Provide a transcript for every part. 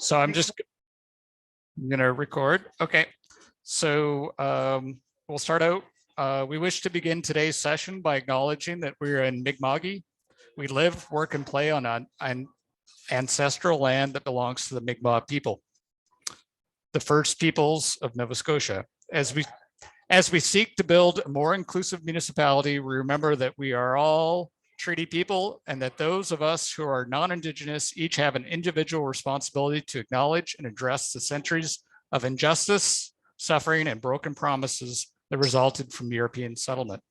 So I'm going to record. Okay. So we'll start out. We wish to begin today's session by acknowledging that we're in Mi'kma'ki. We live, work, and play on an ancestral land that belongs to the Mi'kmaq people, the first peoples of Nova Scotia. As we seek to build a more inclusive municipality, we remember that we are all treaty people and that those of us who are non-Indigenous each have an individual responsibility to acknowledge and address the centuries of injustice, suffering, and broken promises that resulted from European settlement.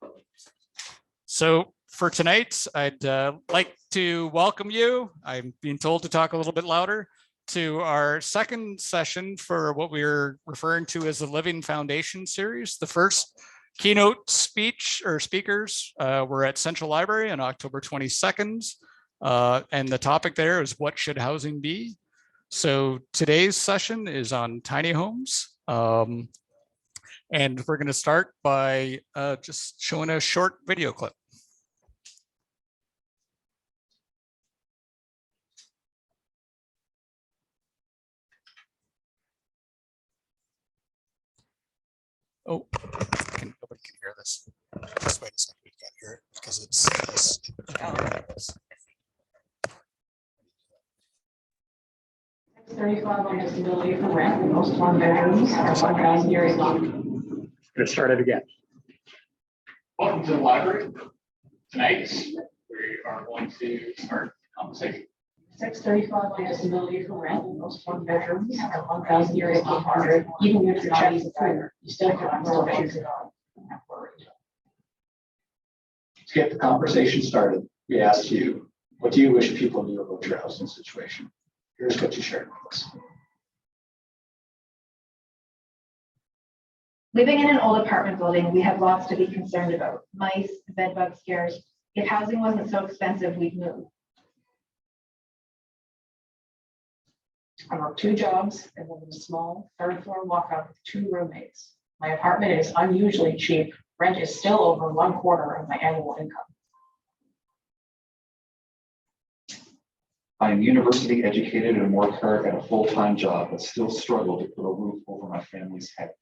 So for tonight, I'd like to welcome you. I'm being told to talk a little bit louder, to our second session for what we're referring to as the Living Foundation series. The first keynote speakers were at Central Library on October 22nd. And the topic there is what should housing be? So today's session is on tiny homes. And we're going to start by just showing a short video clip. Oh, nobody can hear this. Just wait a second, we can't hear it because it's. 35 on disability for rent, and most one bedrooms are 1,000 years long. I'm going to start it again. Welcome to the library. Tonight, we are going to start the conversation. 635 on disability for rent, and most one bedrooms are 1,000 years long. Even if you're not using fiber, you still have to choose it on. To get the conversation started, we asked you, what do you wish people knew about your housing situation? Here's what you shared with us. Living in an old apartment building, we have lots to be concerned about. Mice, bed bug scares. If housing wasn't so expensive, we'd move. I work 2 jobs and live in a small 3rd floor walkout with 2 roommates. My apartment is unusually cheap. Rent is still over 1/4 of my annual income. I am university educated and work hard at a full-time job, but still struggle to put a roof over my family's head.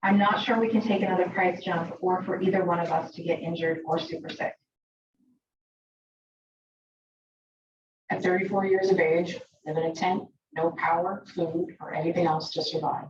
I'm not sure we can take another price jump or for either one of us to get injured or super sick. At 34 years of age, live in a tent, no power, food, or anything else to survive.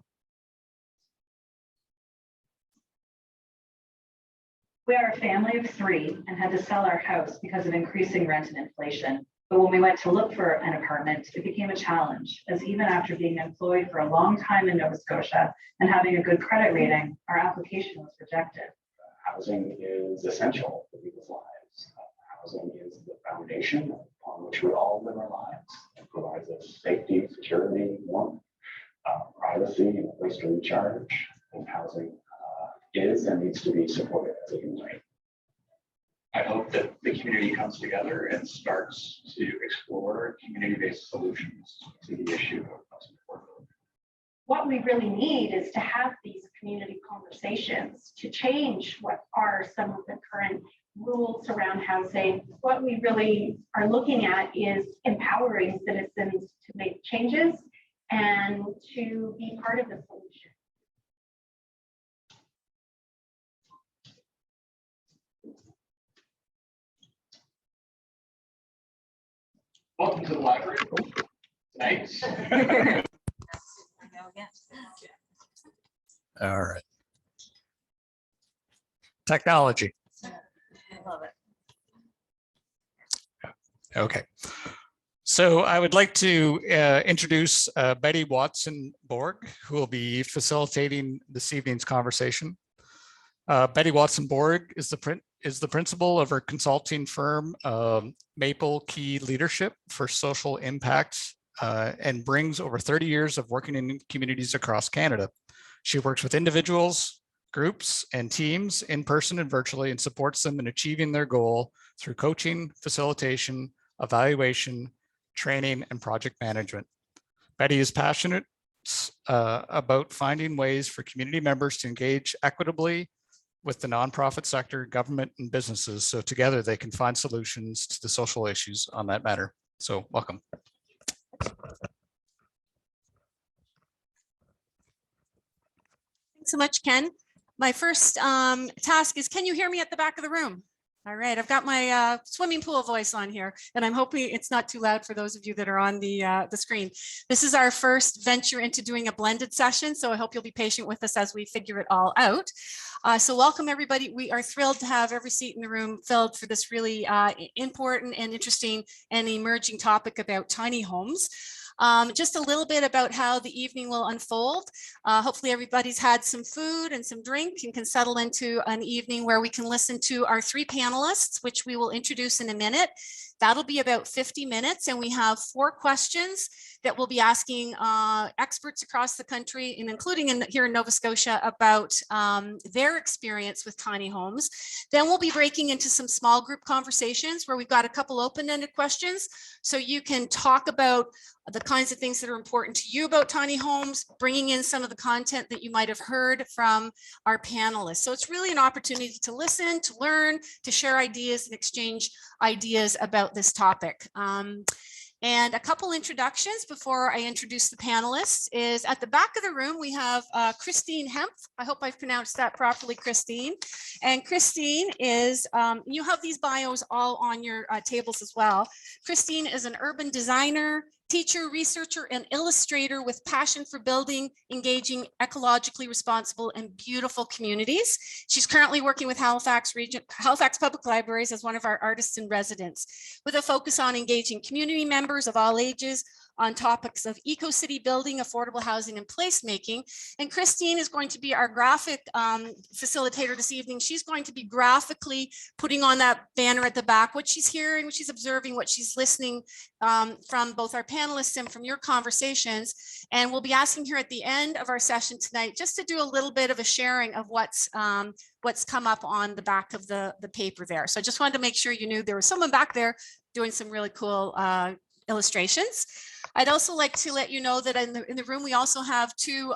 We are a family of 3 and had to sell our house because of increasing rent and inflation. But when we went to look for an apartment, it became a challenge, as even after being employed for a long time in Nova Scotia and having a good credit rating, our application was rejected. Housing is essential for people's lives. Housing is the foundation upon which we all live our lives. It provides us safety, security, warmth, privacy, and a place to recharge. And housing is and needs to be supported as a human right. I hope that the community comes together and starts to explore community-based solutions to the issue of housing affordability. What we really need is to have these community conversations to change what are some of the current rules around housing. What we really are looking at is empowering citizens to make changes and to be part of the solution. Welcome to the library. Tonight. All right. Technology. I love it. Okay. So I would like to introduce Betty Watson-Borg, who will be facilitating this evening's conversation. Betty Watson-Borg is the principal of her consulting firm, Maple Key Leadership for Social Impact, and brings over 30 years of working in communities across Canada. She works with individuals, groups, and teams in person and virtually, and supports them in achieving their goal through coaching, facilitation, evaluation, training, and project management. Betty is passionate about finding ways for community members to engage equitably with the nonprofit sector, government, and businesses, so together they can find solutions to the social issues on that matter. So welcome. Thanks so much, Ken. My first task is, can you hear me at the back of the room? All right, I've got my swimming pool voice on here, and I'm hoping it's not too loud for those of you that are on the screen. This is our first venture into doing a blended session, so I hope you'll be patient with us as we figure it all out. So welcome, everybody. We are thrilled to have every seat in the room filled for this really important and interesting and emerging topic about tiny homes. Just a little bit about how the evening will unfold. Hopefully everybody's had some food and some drink and can settle into an evening where we can listen to our three panelists, which we will introduce in a minute. That'll be about 50 minutes, and we have 4 questions that we'll be asking experts across the country, and including here in Nova Scotia, about their experience with tiny homes. Then we'll be breaking into some small group conversations where we've got a couple open-ended questions, so you can talk about the kinds of things that are important to you about tiny homes, bringing in some of the content that you might have heard from our panelists. So it's really an opportunity to listen, to learn, to share ideas and exchange ideas about this topic. And a couple introductions before I introduce the panelists is at the back of the room, we have Christine Hempf. I hope I've pronounced that properly, Christine. And Christine is, you have these bios all on your tables as well. Christine is an urban designer, teacher, researcher, and illustrator with passion for building, engaging, ecologically responsible and beautiful communities. She's currently working with Halifax Public Libraries as one of our artists in residence, with a focus on engaging community members of all ages on topics of eco-city building, affordable housing, and placemaking. And Christine is going to be our graphic facilitator this evening. She's going to be graphically putting on that banner at the back, what she's hearing, what she's observing, what she's listening from both our panelists and from your conversations. And we'll be asking her at the end of our session tonight just to do a little bit of a sharing of what's come up on the back of the paper there. So I just wanted to make sure you knew there was someone back there doing some really cool illustrations. I'd also like to let you know that in the room, we also have two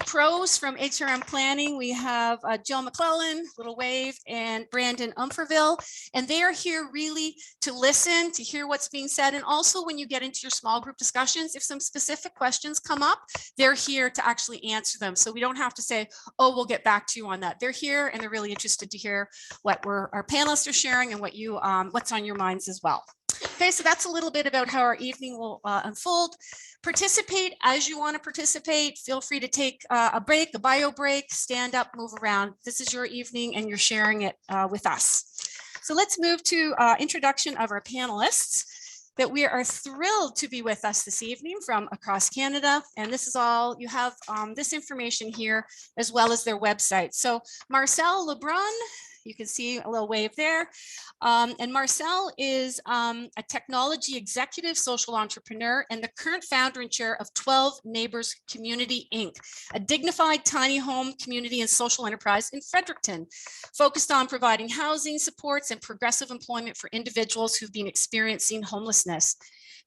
pros from HRM Planning. We have Jill McClellan, Little Wave, and Brandon Umferville, and they are here really to listen, to hear what's being said. And also when you get into your small group discussions, if some specific questions come up, they're here to actually answer them. So we don't have to say, oh, we'll get back to you on that. They're here and they're really interested to hear what our panelists are sharing and what what's on your minds as well. Okay, so that's a little bit about how our evening will unfold. Participate as you want to participate. Feel free to take a break, a bio break, stand up, move around. This is your evening and you're sharing it with us. So let's move to introduction of our panelists that we are thrilled to be with us this evening from across Canada. And this is all, you have this information here as well as their website. So Marcel Lebrun, you can see a little wave there. And Marcel is a technology executive, social entrepreneur, and the current founder and chair of 12 Neighbors Community, Inc., a dignified tiny home community and social enterprise in Fredericton, focused on providing housing supports and progressive employment for individuals who've been experiencing homelessness.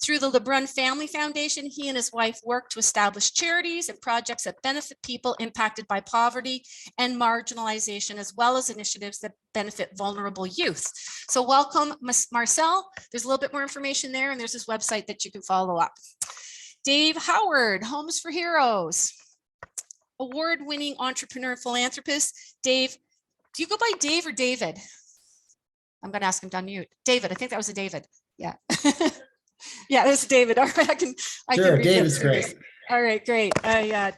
Through the Lebrun Family Foundation, he and his wife work to establish charities and projects that benefit people impacted by poverty and marginalization, as well as initiatives that benefit vulnerable youth. So welcome, Marcel. There's a little bit more information there, and there's this website that you can follow up. Dave Howard, Homes for Heroes, award-winning entrepreneur and philanthropist. Dave, do you go by Dave or David? I'm going to ask him to unmute. David, I think that was a David. Yeah. Yeah, there's David. All right, I can Sure, read David's through great. this. All right, great.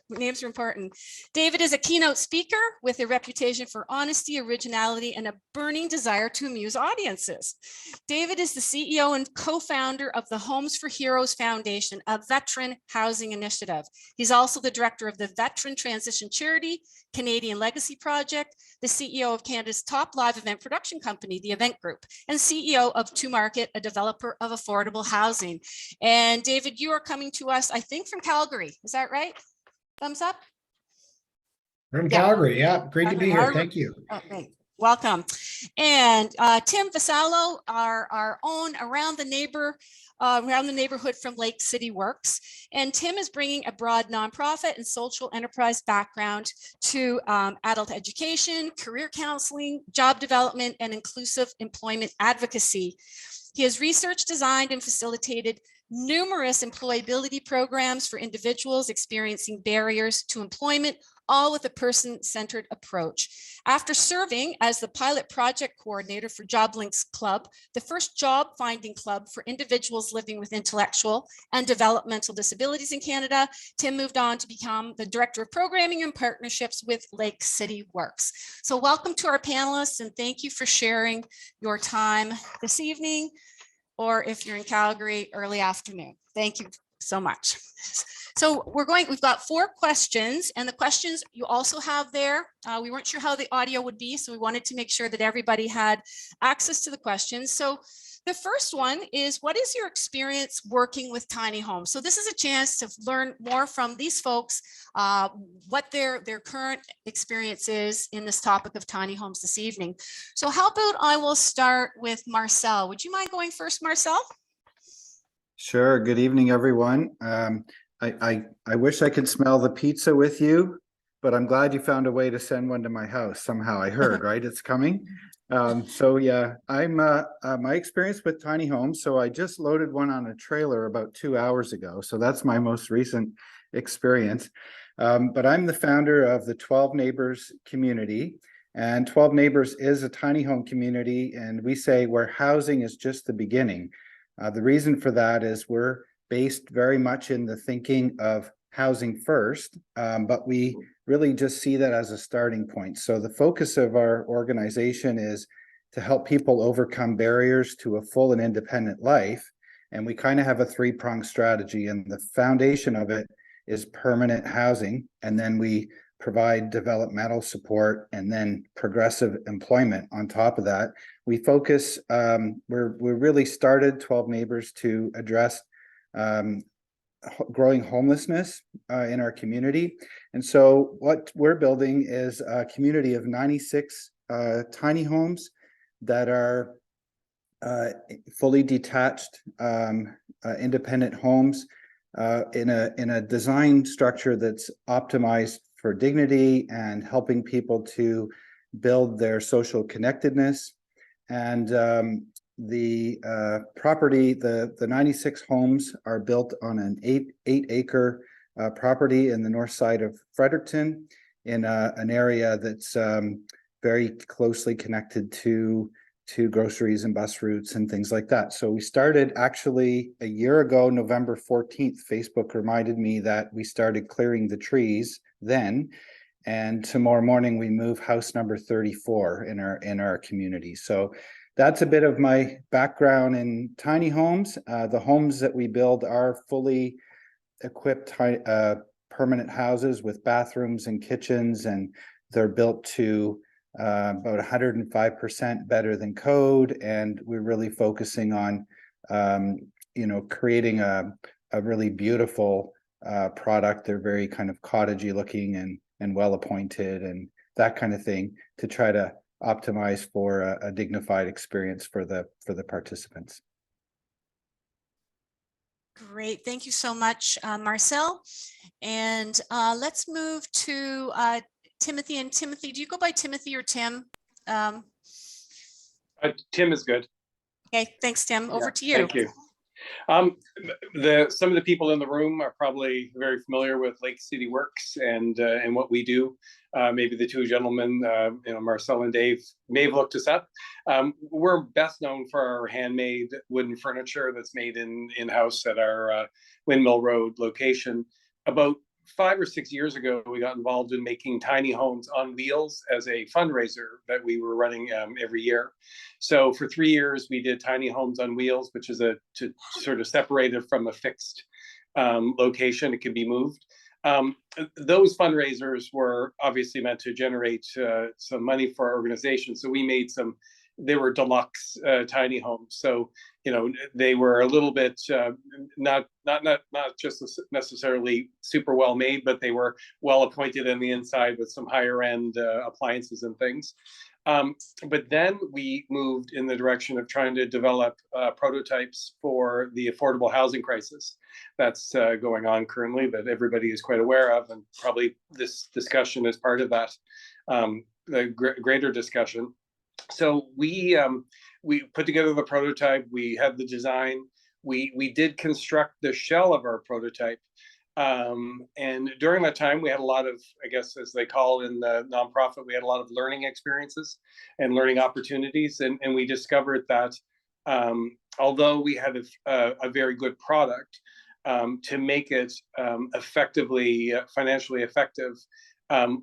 Names are important. David is a keynote speaker with a reputation for honesty, originality, and a burning desire to amuse audiences. David is the CEO and co-founder of the Homes for Heroes Foundation, a veteran housing initiative. He's also the director of the Veteran Transition Charity, Canadian Legacy Project, the CEO of Canada's top live event production company, the Event Group, and CEO of To Market, a developer of affordable housing. And David, you are coming to us, I think, from Calgary. Is that right? Thumbs up? From Calgary, yeah, great to be here, Our- thank you. Okay, welcome. And Tim Vasallo, our own around the neighborhood from Lake City Works. And Tim is bringing a broad nonprofit and social enterprise background to adult education, career counseling, job development, and inclusive employment advocacy. He has researched, designed, and facilitated numerous employability programs for individuals experiencing barriers to employment, all with a person-centered approach. After serving as the pilot project coordinator for JobLinks Club, the first job finding club for individuals living with intellectual and developmental disabilities in Canada, Tim moved on to become the director of programming and partnerships with Lake City Works. So welcome to our panelists, and thank you for sharing your time this evening, or if you're in Calgary, early afternoon. Thank you so much. So we've got 4 questions, and the questions you also have there. We weren't sure how the audio would be, so we wanted to make sure that everybody had access to the questions. So the first one is, what is your experience working with tiny homes? So this is a chance to learn more from these folks, what their current experience is in this topic of tiny homes this evening. So how about I will start with Marcel. Would you mind going first, Marcel? Sure. Good evening, everyone. I wish I could smell the pizza with you, but I'm glad you found a way to send one to my house somehow. I heard, right? It's coming. So yeah, I'm my experience with tiny homes. So I just loaded one on a trailer about 2 hours ago. So that's my most recent experience. But I'm the founder of the 12 Neighbors community, and 12 Neighbors is a tiny home community, and we say where housing is just the beginning. The reason for that is we're based very much in the thinking of housing first, but we really just see that as a starting point. So the focus of our organization is to help people overcome barriers to a full and independent life. And we kind of have a 3-pronged strategy, and the foundation of it is permanent housing. And then we provide developmental support and then progressive employment on top of that. We focus, we really started 12 Neighbors to address growing homelessness in our community. And so what we're building is a community of 96 tiny homes that are fully detached, independent homes in a design structure that's optimized for dignity and helping people to build their social connectedness. And the property, the 96 homes are built on an 8-acre property in the north side of Fredericton, in an area that's very closely connected to groceries and bus routes and things like that. So we started actually a year ago, November 14th. Facebook reminded me that we started clearing the trees then, and tomorrow morning we move house number 34 in our community. So that's a bit of my background in tiny homes. The homes that we build are fully equipped permanent houses with bathrooms and kitchens, and they're built to about 105% better than code. And we're really focusing on, creating a really beautiful product. They're very kind of cottagey looking and well appointed and that kind of thing, to try to optimize for a dignified experience for the participants. Great, thank you so much, Marcel. And let's move to Timothy. And Timothy, do you go by Timothy or Tim? Tim is good. Okay, thanks, Tim. Over to you. Thank you. Some of the people in the room are probably very familiar with Lake City Works and what we do. Maybe the two gentlemen, Marcel and Dave, may have looked us up. We're best known for our handmade wooden furniture that's made in-house at our Windmill Road location. About 5 or 6 years ago, we got involved in making tiny homes on wheels as a fundraiser that we were running every year. So for 3 years, we did tiny homes on wheels, which is to sort of separate it from a fixed location. It can be moved. Those fundraisers were obviously meant to generate some money for our organization. So we made they were deluxe tiny homes. So, they were a little bit not just necessarily super well made, but they were well appointed on the inside with some higher end appliances and things. But then we moved in the direction of trying to develop prototypes for the affordable housing crisis that's going on currently, that everybody is quite aware of, and probably this discussion is part of that, the greater discussion. So we put together the prototype. We had the design. We did construct the shell of our prototype. And during that time, we had a lot of, I guess, as they call in the nonprofit, we had a lot of learning experiences and learning opportunities. And we discovered that although we had a very good product, to make it effectively, financially effective,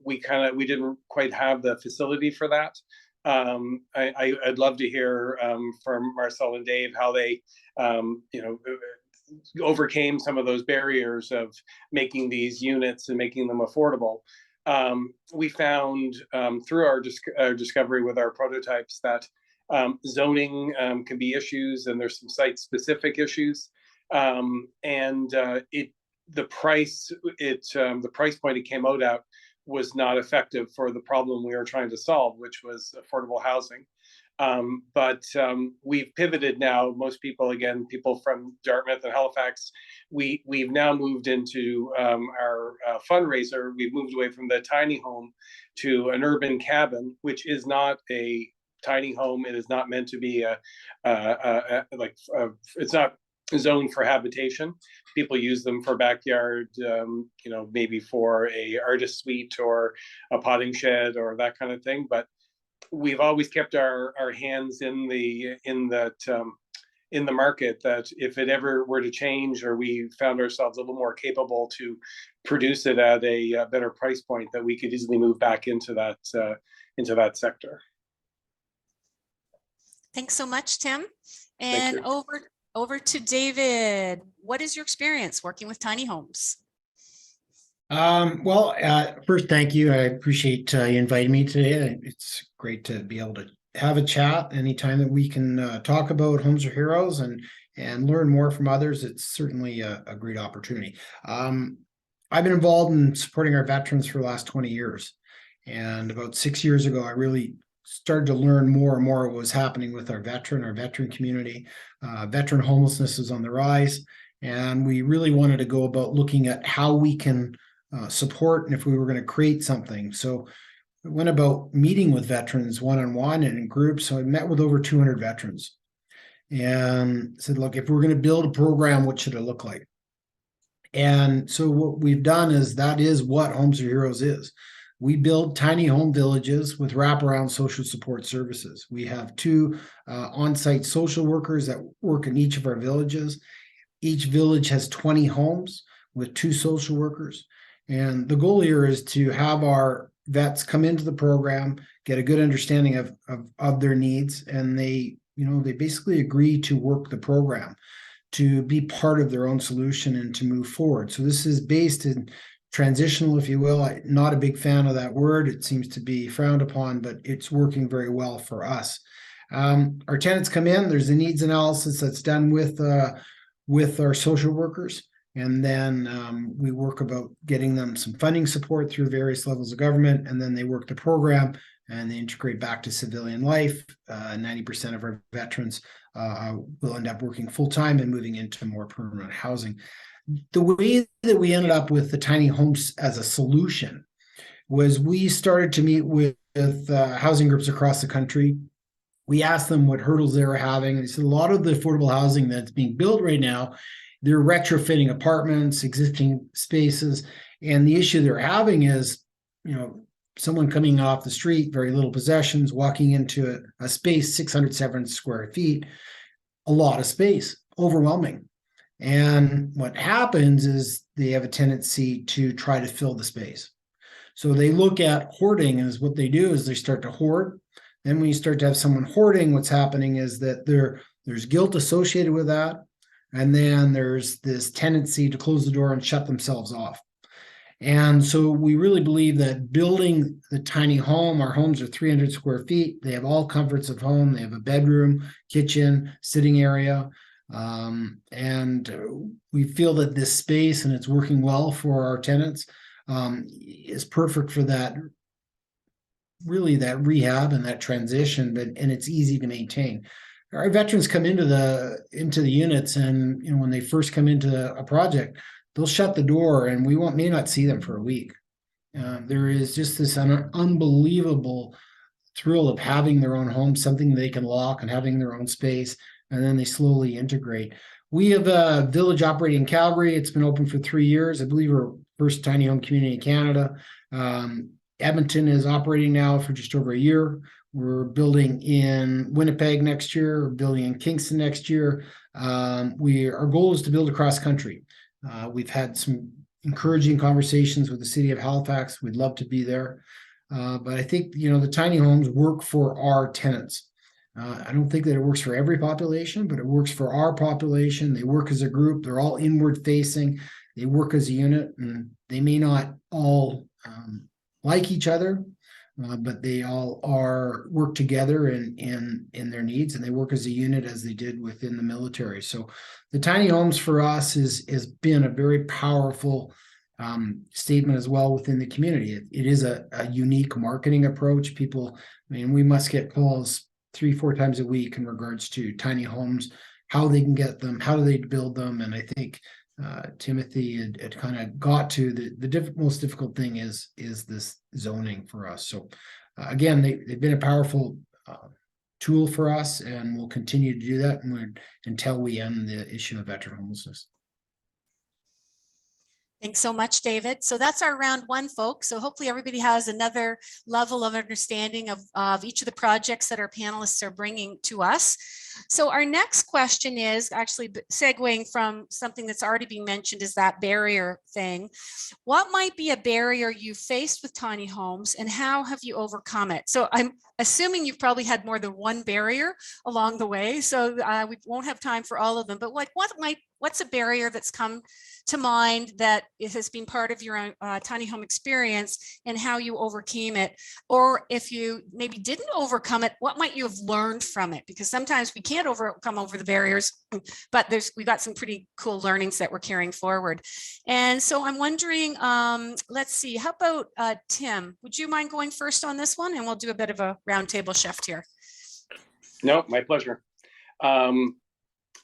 we didn't quite have the facility for that. I'd love to hear from Marcel and Dave how they, overcame some of those barriers of making these units and making them affordable. We found through our discovery with our prototypes that zoning can be issues, and there's some site-specific issues. The price point it came out at was not effective for the problem we were trying to solve, which was affordable housing. But we've pivoted now. Most people, again, people from Dartmouth and Halifax, we've now moved into our fundraiser. We've moved away from the tiny home to an urban cabin, which is not a tiny home. It is not meant to be it's not zoned for habitation. People use them for backyard, maybe for a artist suite or a potting shed or that kind of thing. But we've always kept our hands in the market, that if it ever were to change, or we found ourselves a little more capable to produce it at a better price point, that we could easily move back into that sector. Thanks so much, Tim. And over to David. What is your experience working with tiny homes? First, thank you. I appreciate you inviting me today. It's great to be able to have a chat anytime that we can talk about Homes Are Heroes and learn more from others. It's certainly a great opportunity. I've been involved in supporting our veterans for the last 20 years. And about 6 years ago, I really started to learn more and more what was happening with our veteran community. Veteran homelessness is on the rise. And we really wanted to go about looking at how we can support, and if we were going to create something. So I went about meeting with veterans one-on-one and in groups. So I met with over 200 veterans and said, look, if we're going to build a program, what should it look like? And so what we've done is that is what Homes Are Heroes is. We build tiny home villages with wraparound social support services. We have 2 on-site social workers that work in each of our villages. Each village has 20 homes with 2 social workers. And the goal here is to have our vets come into the program, get a good understanding of their needs, and they basically agree to work the program, to be part of their own solution and to move forward. So this is based in transitional, if you will. I'm not a big fan of that word. It seems to be frowned upon, but it's working very well for us. Our tenants come in, there's a needs analysis that's done with our social workers. And then we work about getting them some funding support through various levels of government. And then they work the program and they integrate back to civilian life. 90% of our veterans will end up working full-time and moving into more permanent housing. The way that we ended up with the tiny homes as a solution was we started to meet with housing groups across the country. We asked them what hurdles they were having. And they said a lot of the affordable housing that's being built right now, they're retrofitting apartments, existing spaces. And the issue they're having is, someone coming off the street, very little possessions, walking into a space, 607 square feet, a lot of space, overwhelming. And what happens is they have a tendency to try to fill the space. So they look at hoarding, and what they do is they start to hoard. Then when you start to have someone hoarding, what's happening is that there's guilt associated with that. And then there's this tendency to close the door and shut themselves off. And so we really believe that building the tiny home, our homes are 300 square feet. They have all comforts of home. They have a bedroom, kitchen, sitting area. And we feel that this space, and it's working well for our tenants, is perfect for that, really that rehab and that transition, and it's easy to maintain. Our veterans come into the units, and when they first come into a project, they'll shut the door, and we may not see them for a week. There is just this unbelievable thrill of having their own home, something they can lock and having their own space, and then they slowly integrate. We have a village operating in Calgary. It's been open for 3 years. I believe we're first tiny home community in Canada. Edmonton is operating now for just over a year. We're building in Winnipeg next year. We're building in Kingston next year. Our goal is to build across country. We've had some encouraging conversations with the city of Halifax. We'd love to be there. But I think, the tiny homes work for our tenants. I don't think that it works for every population, but it works for our population. They work as a group. They're all inward facing. They work as a unit, and they may not all like each other, but they all work together in their needs, and they work as a unit as they did within the military. So the tiny homes for us has been a very powerful statement as well within the community. It is a unique marketing approach. People, we must get calls 3-4 times a week in regards to tiny homes, how they can get them, how do they build them. And I think Timothy had kind of got to the most difficult thing is this zoning for us. So again, they've been a powerful tool for us, and we'll continue to do that until we end the issue of veteran homelessness. Thanks so much, David. So that's our round one, folks. So hopefully everybody has another level of understanding of each of the projects that our panelists are bringing to us. So our next question is actually segueing from something that's already been mentioned, is that barrier thing. What might be a barrier you faced with tiny homes, and how have you overcome it? So I'm assuming you've probably had more than one barrier along the way, so we won't have time for all of them, but what's a barrier that's come to mind that it has been part of your tiny home experience, and how you overcame it? Or if you maybe didn't overcome it, what might you have learned from it? Because sometimes we can't overcome the barriers, but we got some pretty cool learnings that we're carrying forward. And so I'm wondering, let's see, how about Tim? Would you mind going first on this one? And we'll do a bit of a roundtable shift here. No, my pleasure.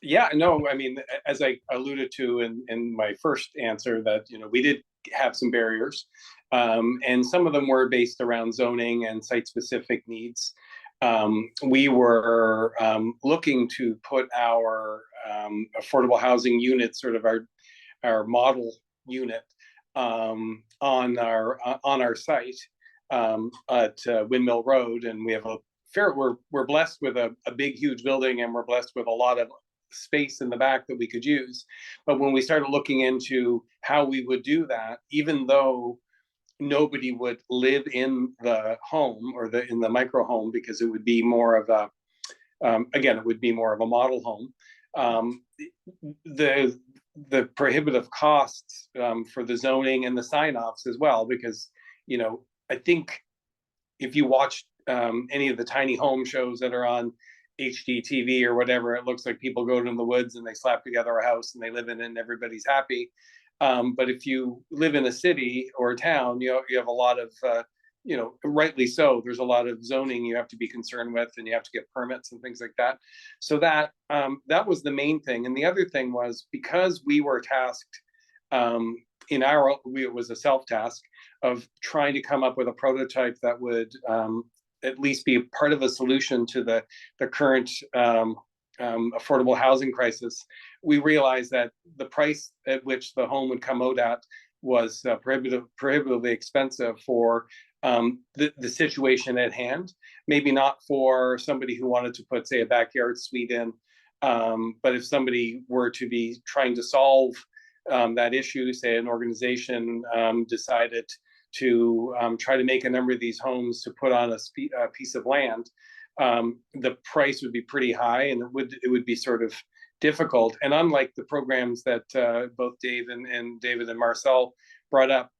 Yeah, no, as I alluded to in my first answer, that, we did have some barriers, and some of them were based around zoning and site-specific needs. We were looking to put our affordable housing unit, sort of our model unit, on our site at Windmill Road, and we have we're blessed with a big, huge building, and we're blessed with a lot of space in the back that we could use. But when we started looking into how we would do that, even though nobody would live in the home or in the micro home, because it would be more of a again, it would be more of a model home, the prohibitive costs for the zoning and the sign-offs as well, because I think if you watch any of the tiny home shows that are on HGTV or whatever, it looks like people go to the woods and they slap together a house and they live in it and everybody's happy. But if you live in a city or a town, you have a lot of, rightly so, there's a lot of zoning you have to be concerned with, and you have to get permits and things like that. So that was the main thing. And the other thing was, because we were tasked, it was a self-task of trying to come up with a prototype that would at least be part of a solution to the current affordable housing crisis. We realized that the price at which the home would come out at was prohibitively expensive for the situation at hand. Maybe not for somebody who wanted to put, say, a backyard suite in, but if somebody were to be trying to solve that issue, say an organization decided to try to make a number of these homes to put on a piece of land, the price would be pretty high, and it would be sort of difficult. And unlike the programs that both David and Marcel brought up,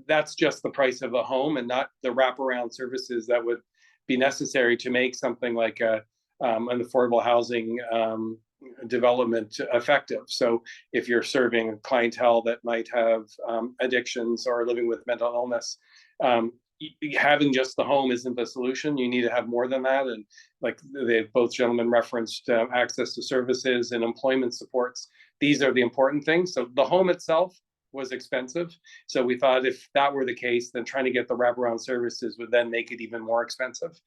that's just the price of the home and not the wraparound services that would be necessary to make something like an affordable housing development effective. So if you're serving a clientele that might have addictions or living with mental illness, having just the home isn't the solution. You need to have more than that. And like both gentlemen referenced, access to services and employment supports. These are the important things. So the home itself was expensive. So we thought if that were the case, then trying to get the wraparound services would then make it even more expensive.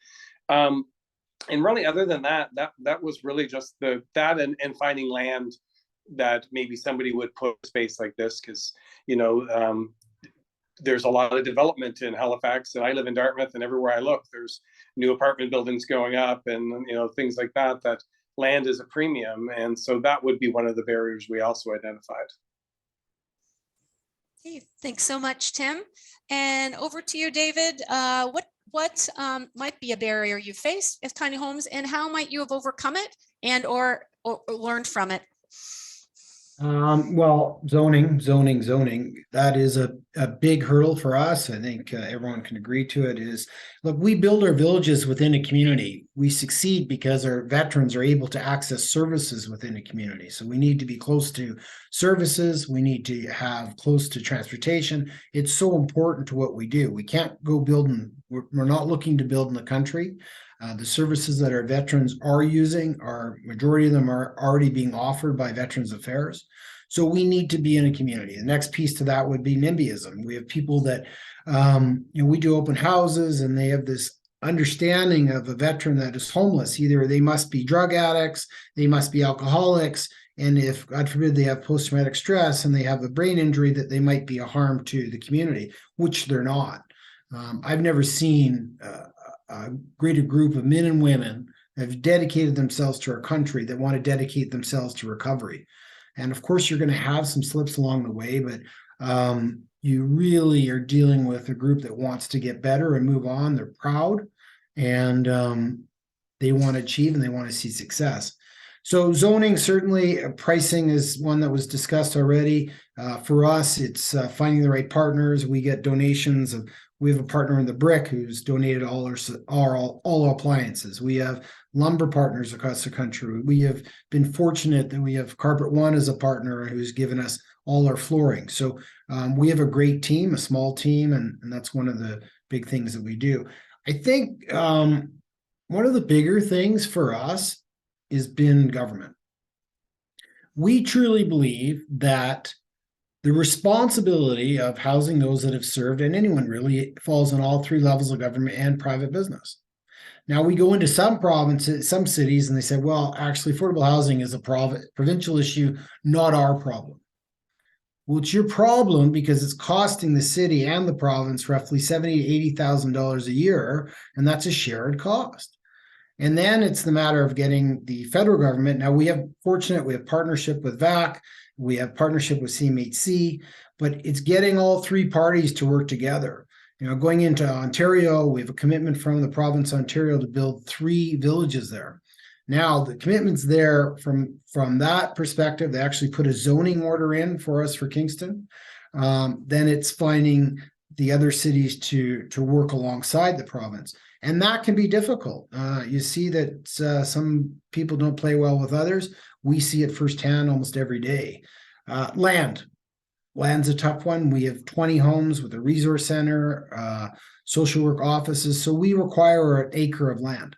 And really, other than that, that was really just that and finding land that maybe somebody would put a space like this, because, you know, there's a lot of development in Halifax, and I live in Dartmouth, and everywhere I look, there's new apartment buildings going up, and, you know, things like that, that land is a premium. And so that would be one of the barriers we also identified. Okay, thanks so much, Tim. And over to you, David. What might be a barrier you face with tiny homes, and how might you have overcome it and or learned from it? Well, zoning, that is a big hurdle for us. I think everyone can agree to it. Is, look, we build our villages within a community. We succeed because our veterans are able to access services within a community. So we need to be close to services. We need to have close to transportation. It's so important to what we do. We can't go building. We're not looking to build in the country. The services that our veterans are using, majority of them are already being offered by Veterans Affairs. So we need to be in a community. The next piece to that would be NIMBYism. We have people that, we do open houses, and they have this understanding of a veteran that is homeless. Either they must be drug addicts, they must be alcoholics, and if, God forbid, they have post-traumatic stress and they have a brain injury, that they might be a harm to the community, which they're not. I've never seen a greater group of men and women that have dedicated themselves to our country that want to dedicate themselves to recovery. And of course, you're going to have some slips along the way, but you really are dealing with a group that wants to get better and move on. They're proud, and they want to achieve, and they want to see success. So zoning, certainly, pricing is one that was discussed already. For us, it's finding the right partners. We get donations of. We have a partner in the Brick who's donated all our appliances. We have lumber partners across the country. We have been fortunate that we have Carpet One as a partner who's given us all our flooring. So we have a great team, a small team, and that's one of the big things that we do. I think one of the bigger things for us has been government. We truly believe that the responsibility of housing those that have served, and anyone really, falls on all three levels of government and private business. Now, we go into some provinces, some cities, and they say, well, actually, affordable housing is a provincial issue, not our problem. Well, it's your problem because it's costing the city and the province roughly $70,000 to $80,000 a year, and that's a shared cost. And then it's the matter of getting the federal government. Now, we have partnership with VAC, we have partnership with CMHC, but it's getting all three parties to work together. You know, going into Ontario, we have a commitment from the province of Ontario to build 3 villages there. Now, the commitment's there from that perspective. They actually put a zoning order in for us for Kingston. Then it's finding the other cities to work alongside the province. And that can be difficult. You see that some people don't play well with others. We see it firsthand almost every day. Land's a tough one. We have 20 homes with a resource center, social work offices. So we require an acre of land.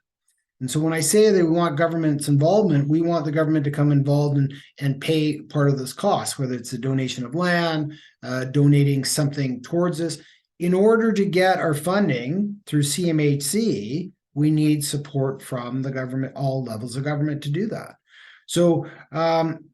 And so when I say that we want government's involvement, we want the government to come involved and pay part of this cost, whether it's a donation of land, donating something towards this. In order to get our funding through CMHC, we need support from the government, all levels of government, to do that. So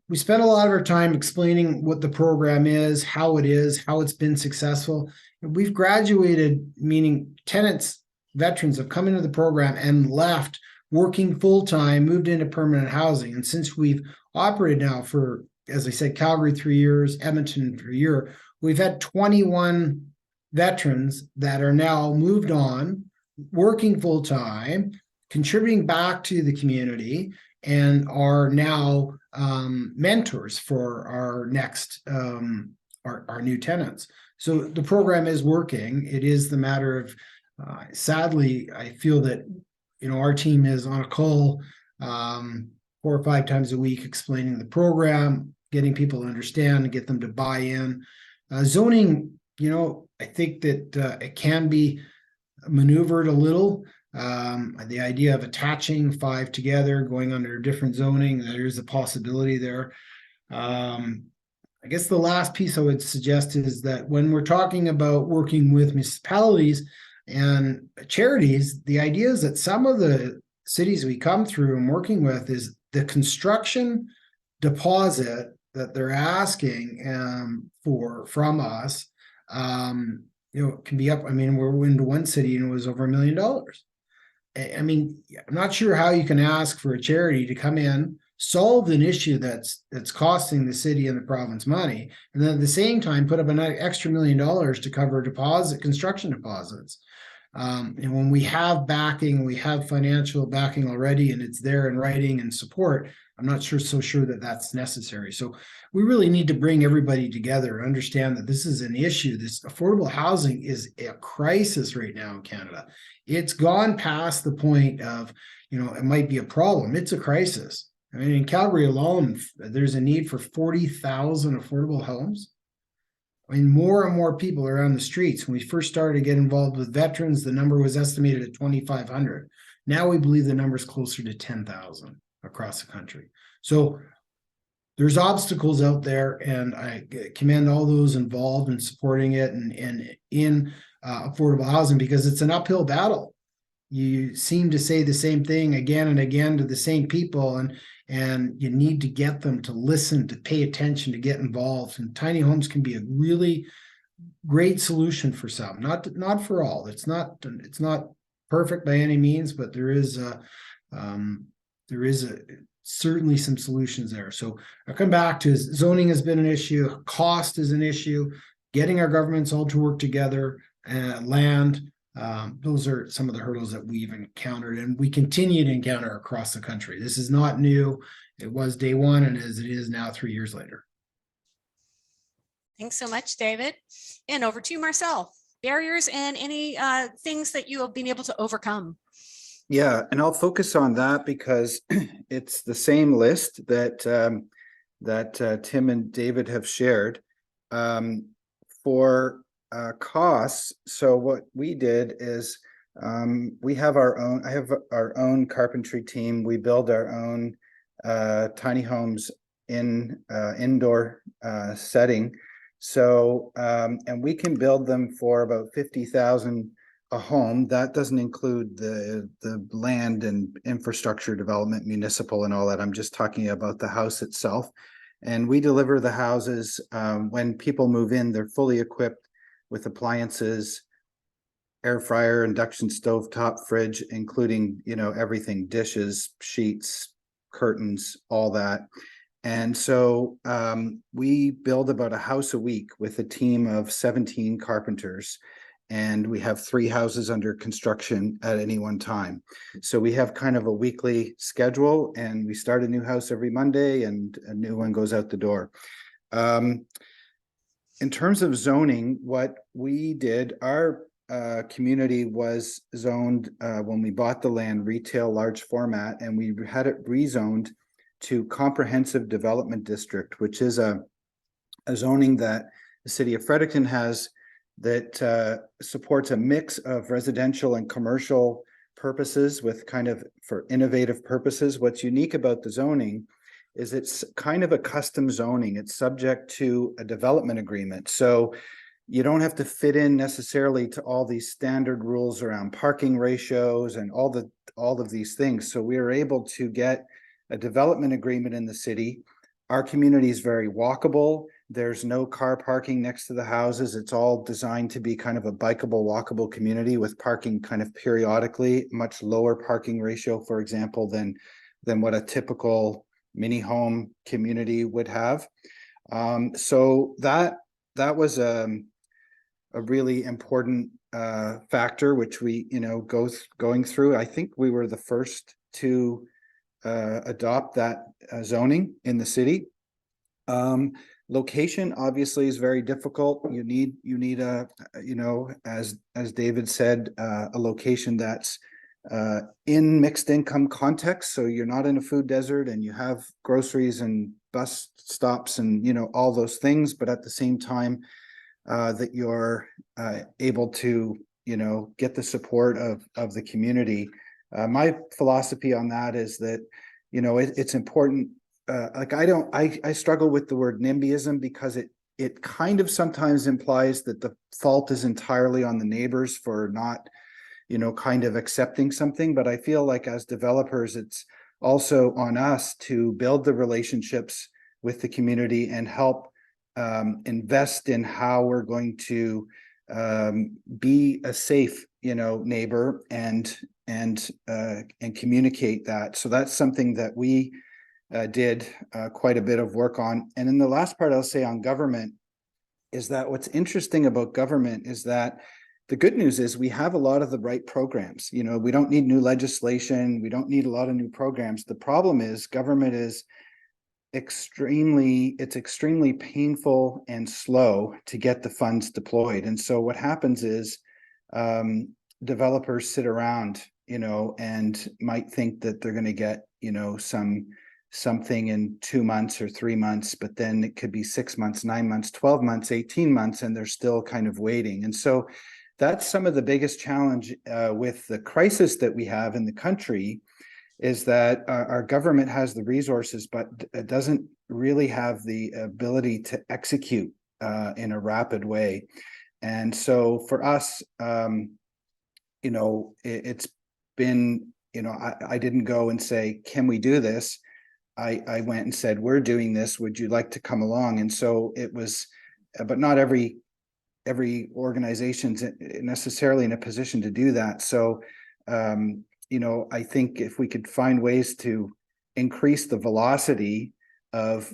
we spent a lot of our time explaining what the program is, how it's been successful. We've graduated, meaning tenants, veterans have come into the program and left working full-time, moved into permanent housing. And since we've operated now for, as I said, Calgary 3 years, Edmonton for a year, we've had 21 veterans that are now moved on, working full-time, contributing back to the community, and are now mentors for our next, our new tenants. So the program is working. It is the matter of, sadly, I feel that, our team is on a call 4 or 5 times a week explaining the program, getting people to understand and get them to buy in. Zoning, I think that it can be maneuvered a little. The idea of attaching 5 together, going under different zoning, there's a possibility there. I guess the last piece I would suggest is that when we're talking about working with municipalities and charities, the idea is that some of the cities we come through and working with is the construction deposit that they're asking for from us, can be up. I mean, we're into one city and it was over $1 million. I mean, I'm not sure how you can ask for a charity to come in, solve an issue that's costing the city and the province money, and then at the same time put up an extra $1 million to cover construction deposits. And when we have backing, we have financial backing already, and it's there in writing and support, I'm not so sure that that's necessary. So we really need to bring everybody together and understand that this is an issue. This affordable housing is a crisis right now in Canada. It's gone past the point of, it might be a problem. It's a crisis. I mean, in Calgary alone, there's a need for 40,000 affordable homes. I mean, more and more people are on the streets. When we first started to get involved with veterans, the number was estimated at 2,500. Now we believe the number is closer to 10,000 across the country. So there's obstacles out there, and I commend all those involved in supporting it and in affordable housing, because it's an uphill battle. You seem to say the same thing again and again to the same people, and you need to get them to listen, to pay attention, to get involved. And tiny homes can be a really great solution for some, not for all. It's not perfect by any means, but there is certainly some solutions there. So I'll come back to zoning has been an issue, cost is an issue, getting our governments all to work together, land. Those are some of the hurdles that we've encountered and we continue to encounter across the country. This is not new. It was day one, and as it is now 3 years later. Thanks so much, David. And over to you, Marcel. Barriers and any things that you have been able to overcome. Yeah, and I'll focus on that because it's the same list that Tim and David have shared. For costs, so what we did is I have our own carpentry team. We build our own tiny homes in indoor setting. So and we can build them for about 50,000 a home. That doesn't include the land and infrastructure development, municipal and all that. I'm just talking about the house itself. And we deliver the houses when people move in. They're fully equipped with appliances, air fryer, induction stove, top fridge, including, everything, dishes, sheets, curtains, all that. And so we build about a house a week with a team of 17 carpenters. And we have 3 houses under construction at any one time. So we have kind of a weekly schedule, and we start a new house every Monday and a new one goes out the door. In terms of zoning, what we did, our community was zoned when we bought the land, retail large format, and we had it rezoned to comprehensive development district, which is a zoning that the city of Fredericton has that supports a mix of residential and commercial purposes with kind of for innovative purposes. What's unique about the zoning is it's kind of a custom zoning. It's subject to a development agreement. So you don't have to fit in necessarily to all these standard rules around parking ratios and all of these things. So we are able to get a development agreement in the city. Our community is very walkable. There's no car parking next to the houses. It's all designed to be kind of a bikeable, walkable community with parking kind of periodically, much lower parking ratio, for example, than what a typical mini home community would have. So that was a really important factor, which we, going through. I think we were the first to adopt that zoning in the city. Location obviously is very difficult. You need a, as David said, a location that's in mixed income context. So you're not in a food desert and you have groceries and bus stops and, all those things, but at the same time that you're able to, get the support of the community. My philosophy on that is that, it's important I struggle with the word NIMBYism because it kind of sometimes implies that the fault is entirely on the neighbors for not, kind of accepting something. But I feel like as developers, it's also on us to build the relationships with the community and help invest in how we're going to be a safe, neighbor and communicate that. So that's something that we did quite a bit of work on. And then the last part I'll say on government is that what's interesting about government is that the good news is we have a lot of the right programs. We don't need new legislation. We don't need a lot of new programs. The problem is government is extremely painful and slow to get the funds deployed. And so what happens is developers sit around, and might think that they're going to get, something in 2 months or 3 months, but then it could be 6 months, 9 months, 12 months, 18 months, and they're still kind of waiting. And so that's some of the biggest challenge with the crisis that we have in the country, is that our government has the resources, but it doesn't really have the ability to execute in a rapid way. And so for us, it's been, I didn't go and say, can we do this? I went and said, we're doing this. Would you like to come along? And so it was, but not every organization's necessarily in a position to do that. So, I think if we could find ways to increase the velocity of,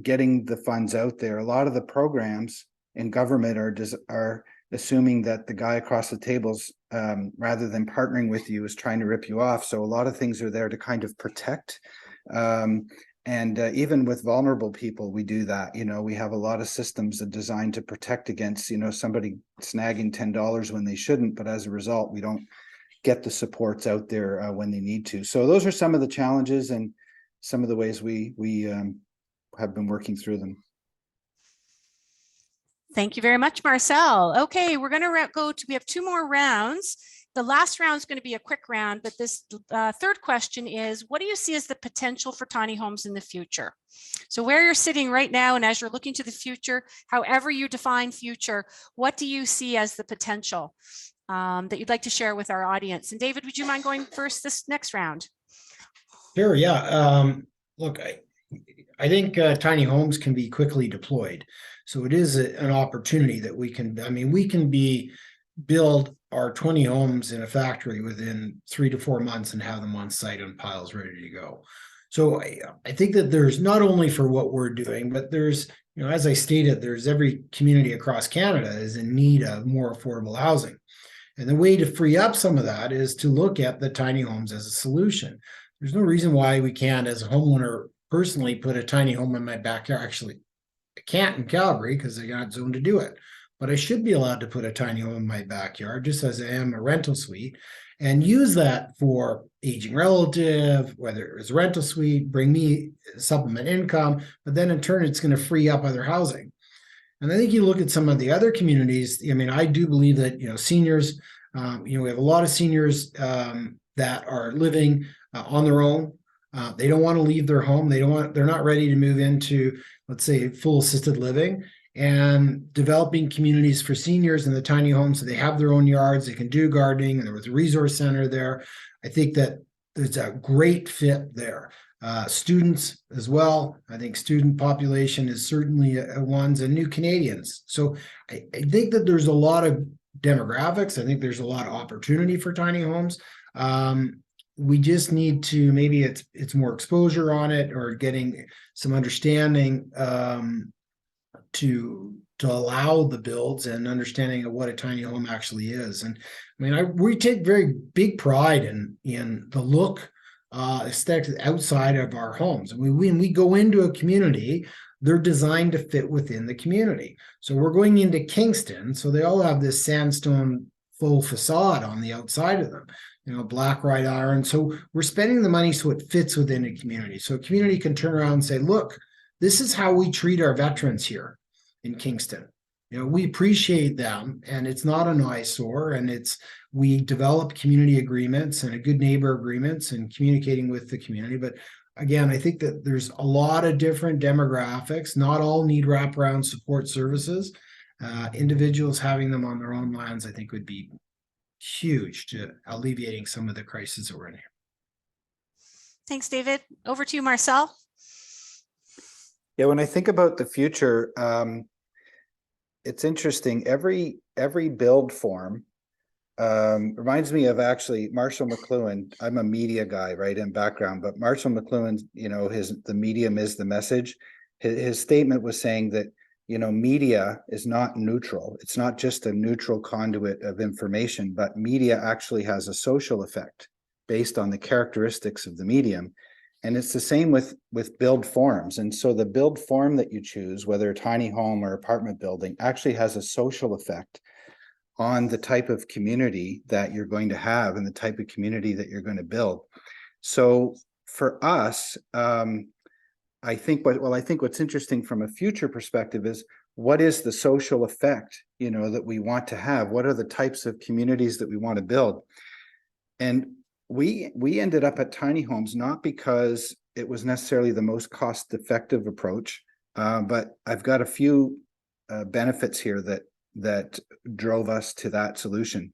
getting the funds out there. A lot of the programs in government are assuming that the guy across the tables, rather than partnering with you, is trying to rip you off. So a lot of things are there to kind of protect. And even with vulnerable people, we do that. We have a lot of systems that are designed to protect against, somebody snagging $10 when they shouldn't. But as a result, we don't get the supports out there when they need to. So those are some of the challenges and some of the ways we have been working through them. Thank you very much, Marcel. Okay, we're going to we have 2 more rounds. The last round is going to be a quick round, but this third question is, what do you see as the potential for tiny homes in the future? So where you're sitting right now, and as you're looking to the future, however you define future, what do you see as the potential that you'd like to share with our audience? And David, would you mind going first this next round? Sure, yeah. Look, I think tiny homes can be quickly deployed. So it is an opportunity that we can build our 20 homes in a factory within 3 to 4 months and have them on site on piles ready to go. So I think that there's not only for what we're doing, but there's, as I stated, there's every community across Canada is in need of more affordable housing. And the way to free up some of that is to look at the tiny homes as a solution. There's no reason why we can't, as a homeowner, personally put a tiny home in my backyard. Actually, I can't in Calgary because I got zoned to do it. But I should be allowed to put a tiny home in my backyard, just as I am a rental suite, and use that for aging relative, whether it's a rental suite, bring me supplement income, but then in turn, it's going to free up other housing. And I think you look at some of the other communities. I do believe that, seniors, we have a lot of seniors that are living on their own. They don't want to leave their home. They're not ready to move into, let's say, full assisted living. And developing communities for seniors in the tiny homes, so they have their own yards, they can do gardening, and there was a resource center there. I think that there's a great fit there. Students as well. I think student population is certainly ones, and new Canadians. So I think that there's a lot of demographics. I think there's a lot of opportunity for tiny homes. We just need to, maybe it's more exposure on it, or getting some understanding to allow the builds and understanding of what a tiny home actually is. And we take very big pride in the look aesthetic outside of our homes. When we go into a community, they're designed to fit within the community. So we're going into Kingston, so they all have this sandstone faux facade on the outside of them, black wrought iron. So we're spending the money so it fits within a community. So a community can turn around and say, look, this is how we treat our veterans here in Kingston. We appreciate them, and it's not an eyesore, and we develop community agreements and a good neighbor agreements and communicating with the community. But again, I think that there's a lot of different demographics. Not all need wraparound support services. Individuals having them on their own lands, I think, would be huge to alleviating some of the crises that we're in here. Thanks, David. Over to you, Marcel. Yeah, when I think about the future, it's interesting. Every build form reminds me of actually Marshall McLuhan. I'm a media guy, right, in background, but Marshall McLuhan, you know, the medium is the message. His statement was saying that, you know, media is not neutral. It's not just a neutral conduit of information, but media actually has a social effect based on the characteristics of the medium. And it's the same with build forms. And so the build form that you choose, whether a tiny home or apartment building, actually has a social effect on the type of community that you're going to have and the type of community that you're going to build. So for us, I think what's interesting from a future perspective is, what is the social effect, you know, that we want to have? What are the types of communities that we want to build? And we ended up at tiny homes not because it was necessarily the most cost-effective approach, but I've got a few benefits here that drove us to that solution.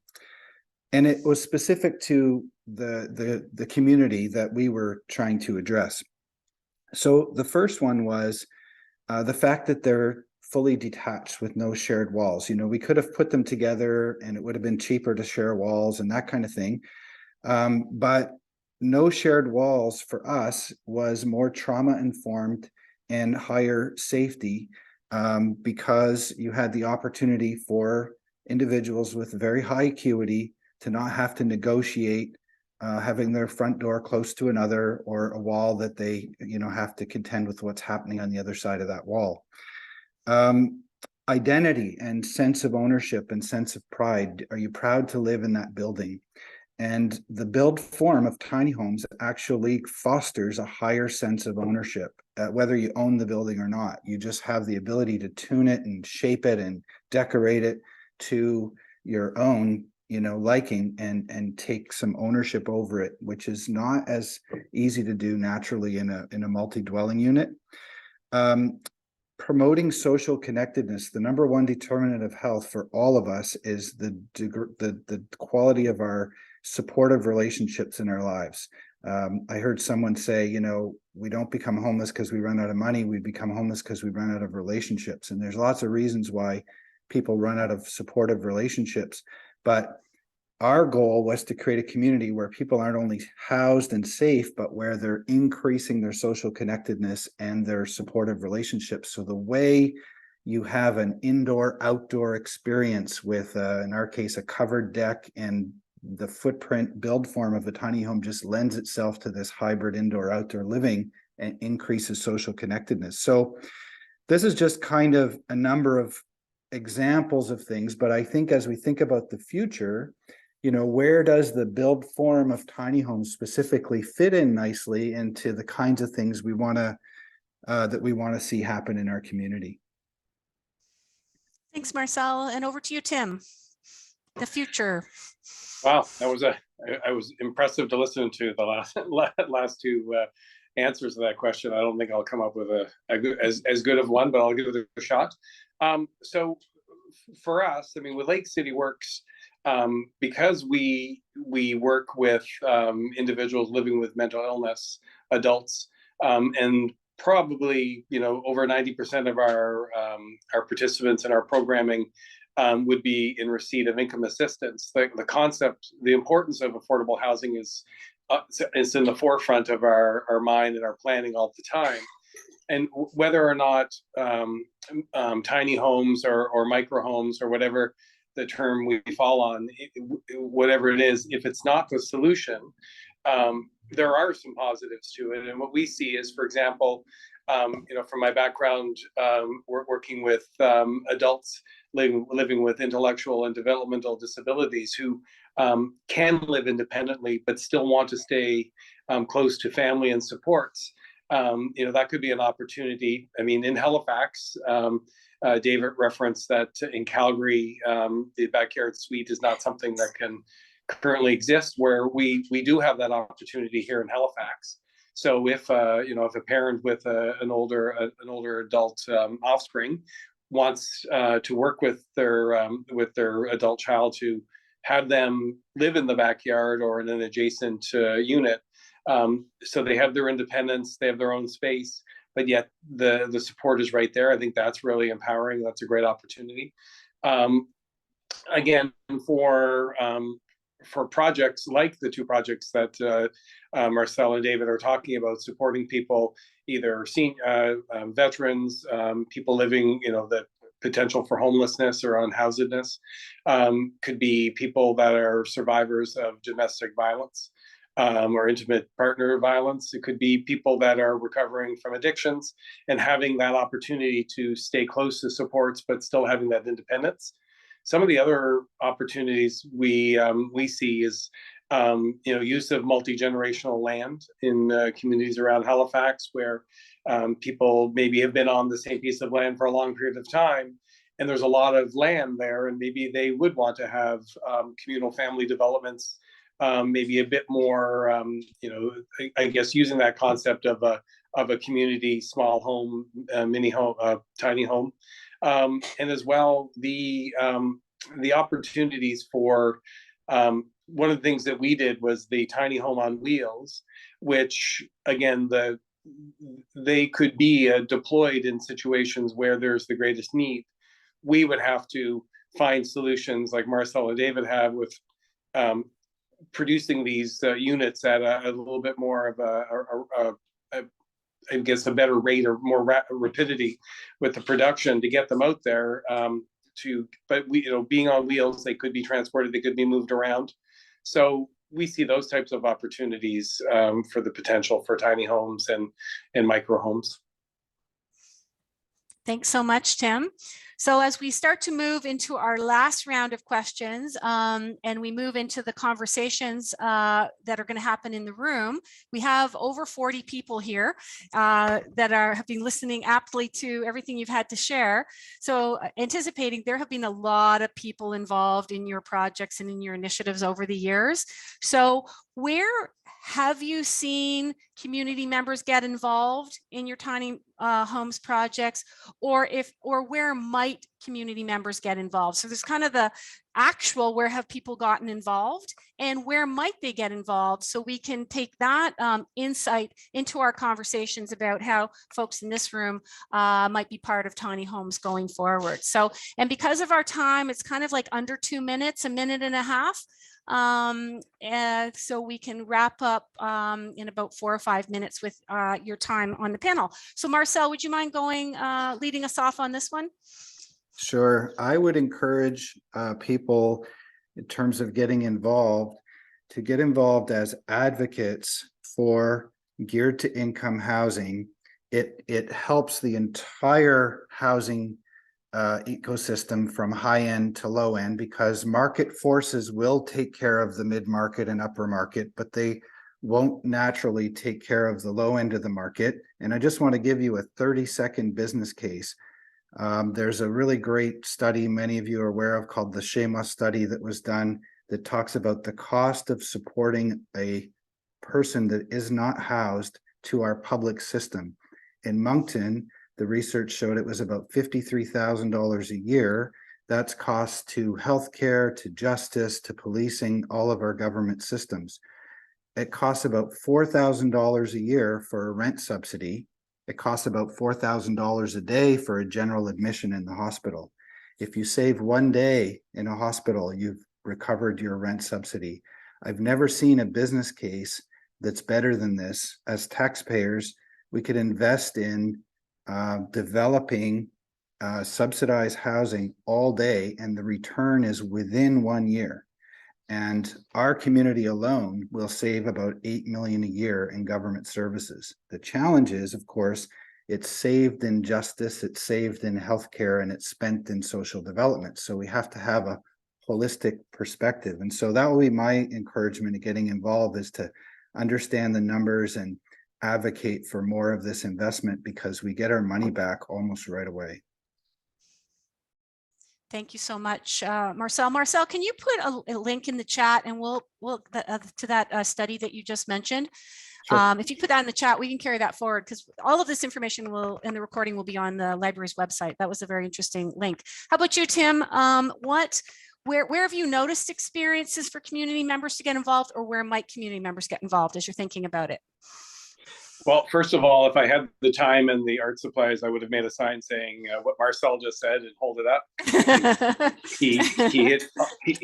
And it was specific to the community that we were trying to address. So the first one was the fact that they're fully detached with no shared walls. You know, we could have put them together and it would have been cheaper to share walls and that kind of thing. But no shared walls for us was more trauma informed and higher safety, because you had the opportunity for individuals with very high acuity to not have to negotiate having their front door close to another, or a wall that they, you know, have to contend with what's happening on the other side of that wall. Identity and sense of ownership and sense of pride. Are you proud to live in that building? And the build form of tiny homes actually fosters a higher sense of ownership, whether you own the building or not. You just have the ability to tune it and shape it and decorate it to your own, you know, liking, and take some ownership over it, which is not as easy to do naturally in a multi-dwelling unit. Promoting social connectedness. The number one determinant of health for all of us is the quality of our supportive relationships in our lives. I heard someone say, you know, we don't become homeless because we run out of money. We become homeless because we run out of relationships. And there's lots of reasons why people run out of supportive relationships. But our goal was to create a community where people aren't only housed and safe, but where they're increasing their social connectedness and their supportive relationships. So the way you have an indoor-outdoor experience with, in our case, a covered deck, and the footprint build form of a tiny home just lends itself to this hybrid indoor-outdoor living and increases social connectedness. So this is just kind of a number of examples of things, but I think as we think about the future, you know, where does the build form of tiny homes specifically fit in nicely into the kinds of things we want to that we want to see happen in our community? Thanks, Marcel. And over to you, Tim. The future. Wow, that was I was impressive to listen to the last two answers to that question. I don't think I'll come up with as good of one, but I'll give it a shot. So for us, I mean, with Lake City Works, because we work with individuals living with mental illness, adults, and probably, you know, over 90% of our participants in our programming would be in receipt of income assistance. The concept, the importance of affordable housing is in the forefront of our mind and our planning all the time. And whether or not tiny homes or micro homes or whatever the term we fall on, whatever it is, if it's not the solution, there are some positives to it. And what we see is, for example, you know, from my background, we're working with adults living with intellectual and developmental disabilities who can live independently but still want to stay close to family and supports. You know, that could be an opportunity. I mean, in Halifax, David referenced that in Calgary, the backyard suite is not something that can currently exist, where we do have that opportunity here in Halifax. So if if a parent with an older adult offspring wants to work with their adult child to have them live in the backyard or in an adjacent unit, so they have their independence, they have their own space, but yet the support is right there. I think that's really empowering. That's a great opportunity. Again, for projects like the two projects that Marcel and David are talking about, supporting people, either veterans, people living, the potential for homelessness or unhousedness, could be people that are survivors of domestic violence or intimate partner violence. It could be people that are recovering from addictions and having that opportunity to stay close to supports, but still having that independence. Some of the other opportunities we see is use of multi-generational land in communities around Halifax, where people maybe have been on the same piece of land for a long period of time, and there's a lot of land there, and maybe they would want to have communal family developments, maybe a bit more, I guess using that concept of a community small home, mini home, tiny home. And as well, the opportunities for one of the things that we did was the tiny home on wheels, which again, they could be deployed in situations where there's the greatest need. We would have to find solutions like Marcel and David have with producing these units at a little bit more of I guess a better rate or more rapidity with the production to get them out there. But being on wheels, they could be transported, they could be moved around. So we see those types of opportunities for the potential for tiny homes and micro homes. Thanks so much, Tim. So as we start to move into our last round of questions and we move into the conversations that are going to happen in the room, we have over 40 people here that have been listening aptly to everything you've had to share. So anticipating there have been a lot of people involved in your projects and in your initiatives over the years. So where have you seen community members get involved in your tiny homes projects, or where might community members get involved? So there's kind of the actual, where have people gotten involved and where might they get involved, so we can take that insight into our conversations about how folks in this room might be part of tiny homes going forward. So, and because of our time, it's kind of like under 2 minutes, a minute and a half. And so we can wrap up in about 4 or 5 minutes with your time on the panel. So Marcel, would you mind leading us off on this one? Sure. I would encourage people, in terms of getting involved, to get involved as advocates for geared to income housing. It helps the entire housing ecosystem from high end to low end, because market forces will take care of the mid-market and upper market, but they won't naturally take care of the low end of the market. And I just want to give you a 30-second business case. There's a really great study many of you are aware of called the Shema study that was done, that talks about the cost of supporting a person that is not housed to our public system. In Moncton, the research showed it was about $53,000 a year. That's costs to healthcare, to justice, to policing, all of our government systems. It costs about $4,000 a year for a rent subsidy. It costs about $4,000 a day for a general admission in the hospital. If you save 1 day in a hospital, you've recovered your rent subsidy. I've never seen a business case that's better than this. As taxpayers, we could invest in developing subsidized housing all day, and the return is within 1 year. And our community alone will save about $8 million a year in government services. The challenge is, of course, it's saved in justice, it's saved in healthcare, and it's spent in social development. So we have to have a holistic perspective. And so that will be my encouragement to getting involved, is to understand the numbers and advocate for more of this investment, because we get our money back almost right away. Thank you so much, Marcel. Marcel, can you put a link in the chat, and we'll to that study that you just mentioned? Sure. If you put that in the chat, we can carry that forward because all of this information will, and the recording will be on the library's website. That was a very interesting link. How about you, Tim? Where have you noticed experiences for community members to get involved, or where might community members get involved as you're thinking about it? Well, first of all, if I had the time and the art supplies, I would have made a sign saying what Marcel just said and hold it up. he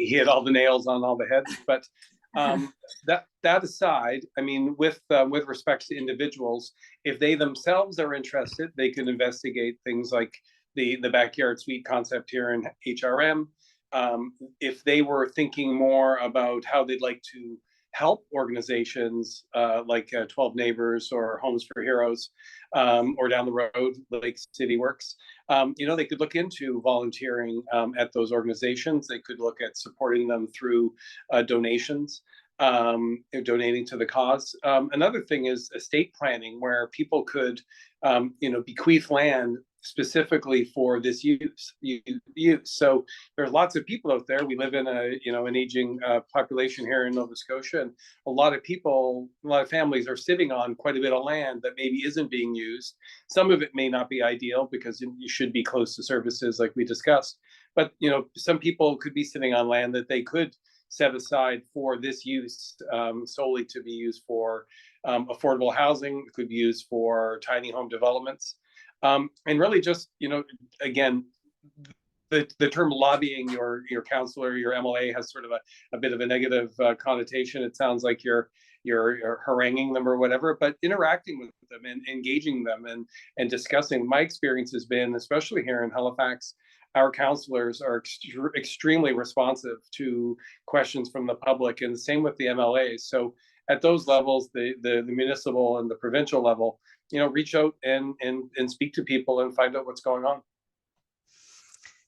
hit all the nails on all the heads. But that aside, I mean, with respect to individuals, if they themselves are interested, they can investigate things like the backyard suite concept here in HRM. If they were thinking more about how they'd like to help organizations like 12 Neighbors or Homes for Heroes, or down the road, Lake City Works, they could look into volunteering at those organizations. They could look at supporting them through donations, donating to the cause. Another thing is estate planning, where people could, bequeath land specifically for this use. So there are lots of people out there. We live in an aging population here in Nova Scotia, and a lot of families are sitting on quite a bit of land that maybe isn't being used. Some of it may not be ideal because you should be close to services like we discussed, but some people could be sitting on land that they could set aside for this use, solely to be used for affordable housing. It could be used for tiny home developments. And really just, again, the term lobbying your counselor, your MLA has sort of a bit of a negative connotation. It sounds like you're haranguing them or whatever, but interacting with them and engaging them and discussing. My experience has been, especially here in Halifax, our counselors are extremely responsive to questions from the public, and the same with the MLAs. So at those levels, the municipal and the provincial level, reach out and speak to people and find out what's going on.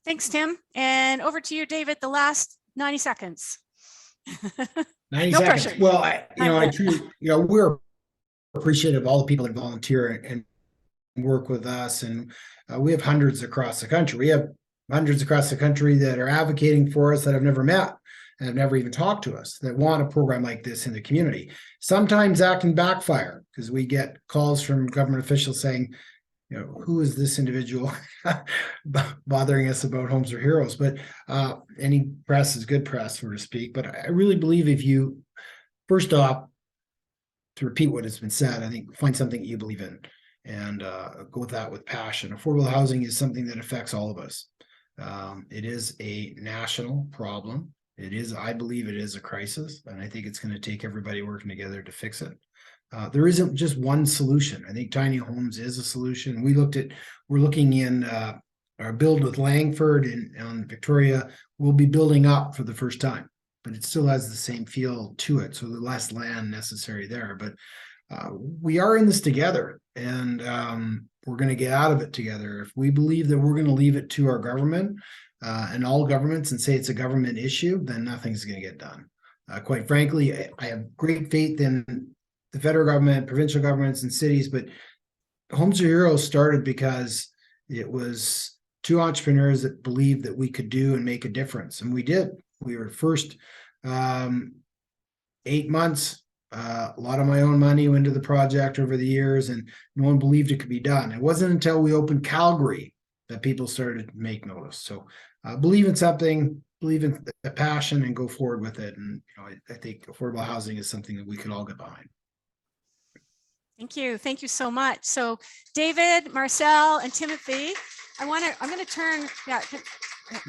Thanks, Tim. And over to you, David, the last 90 seconds. 90 No seconds. pressure. Well, I truly, we're appreciative of all the people that volunteer and work with us. And we have hundreds across the country. We have hundreds across the country that are advocating for us that I've never met and have never even talked to us, that want a program like this in the community. Sometimes that can backfire because we get calls from government officials saying, who is this individual bothering us about Homes for Heroes? But any press is good press, so to speak. But I really believe if you, first off, to repeat what has been said, I think find something that you believe in and go with that with passion. Affordable housing is something that affects all of us. It is a national problem. I believe it is a crisis, and I think it's going to take everybody working together to fix it. There isn't just one solution. I think tiny homes is a solution. We're looking in our build with Langford and Victoria. We'll be building up for the first time, but it still has the same feel to it. So the less land necessary there, but we are in this together, and we're going to get out of it together. If we believe that we're going to leave it to our government and all governments and say it's a government issue, then nothing's going to get done. Quite frankly, I have great faith in the federal government, provincial governments, and cities, but Homes for Heroes started because it was two entrepreneurs that believed that we could do and make a difference, and we did. We were first 8 months. A lot of my own money went into the project over the years, and no one believed it could be done. It wasn't until we opened Calgary that people started to make notice. So believe in something, believe in a passion, and go forward with it. And I think affordable housing is something that we could all get behind. Thank you. Thank you so much. So David, Marcel, and Timothy, I'm going to turn, yeah,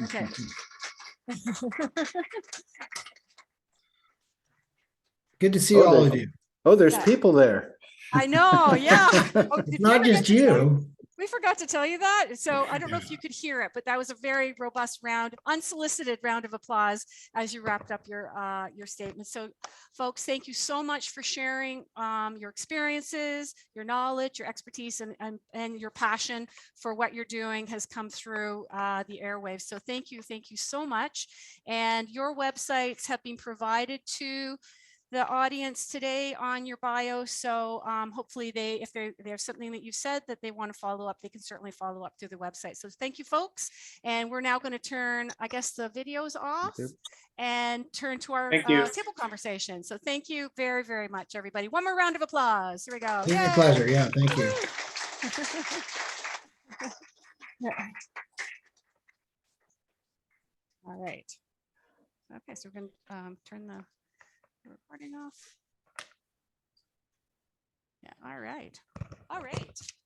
okay. Good to see all of you. Oh, there's people there. I know, yeah. Oh, It's not just you. We forgot to tell you that. So I don't know if you could hear it, but that was a very robust round, unsolicited round of applause as you wrapped up your statement. So folks, thank you so much for sharing your experiences, your knowledge, your expertise, and your passion for what you're doing has come through the airwaves. So thank you so much. And your websites have been provided to the audience today on your bio. So hopefully if there's something that you've said that they want to follow up, they can certainly follow up through the website. So thank you, folks. And we're now going to turn, I guess, the videos off and turn to our Thank you. table conversation. So thank you very, very much, everybody. One more round of applause. Here we go. It's a Yay. pleasure. Yeah, thank you. All right. Okay, so we're going to turn the recording off. Yeah, all right. All right.